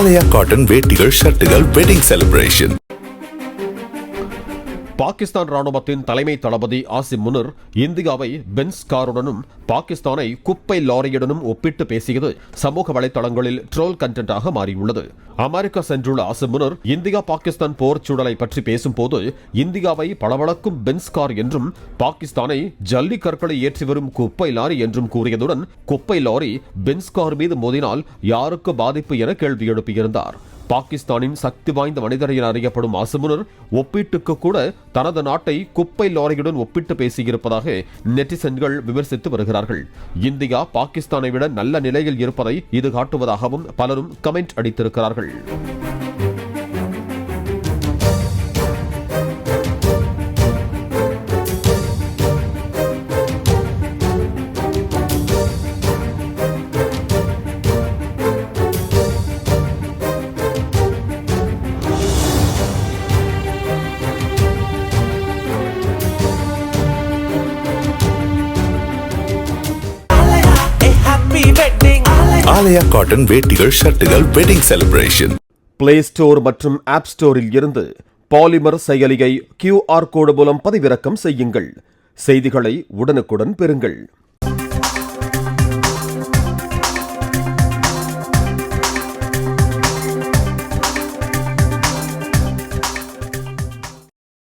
ஆலயா cotton வேட்டிகள் ஷர்ட்டுகள் wedding celebration. Pakistan ராணுவத்தின் தலைமை தளபதி ஆசிம் முனிர் இந்தியாவை பென்ஸ் காருடனும் பாகிஸ்தானை குப்பை லாரியுடனும் ஒப்பிட்டு பேசியது சமூக வலைதளங்களில் ட்ரோல் கண்டென்ட்டாக மாறியுள்ளது. அமெரிக்கா சென்றுள்ள ஆசிம் முனிர் இந்தியா பாகிஸ்தான் போர் சூழலை பற்றி பேசும்போது இந்தியாவை பளபளக்கும் பென்ஸ் கார் என்றும் பாகிஸ்தானை ஜல்லி கற்களை ஏற்றி வரும் குப்பை லாரி என்றும் கூறியதுடன் குப்பை லாரி பென்ஸ் கார் மீது மோதினால் யாருக்கு பாதிப்பு என கேள்வி எழுப்பியிருந்தார். பாகிஸ்தானின் சக்தி வாய்ந்த மனிதர் என அறியப்படும் ஆசிம் முனிர் ஒப்பீட்டுக்கு கூட தனது நாட்டை குப்பை லாரியுடன் ஒப்பிட்டு பேசியிருப்பதாக நெட்டிசன்கள் விமர்சித்து வருகிறார்கள். இந்தியா பாகிஸ்தானை விட நல்ல நிலையில் இருப்பதை இது காட்டுவதாகவும் பலரும் கமெண்ட் அடித்திருக்கிறார்கள். ஆலயா காட்டன் வேட்டிகள் ஷர்ட்டுகள் வெட்டிங் செலிப்ரேஷன். பிளே ஸ்டோர் மற்றும் ஆப் ஸ்டோரில் இருந்து பாலிமர் செயலியை QR கோடு மூலம் பதிவிறக்கம் செய்யுங்கள். செய்திகளை உடனுக்குடன் பெறுங்கள்.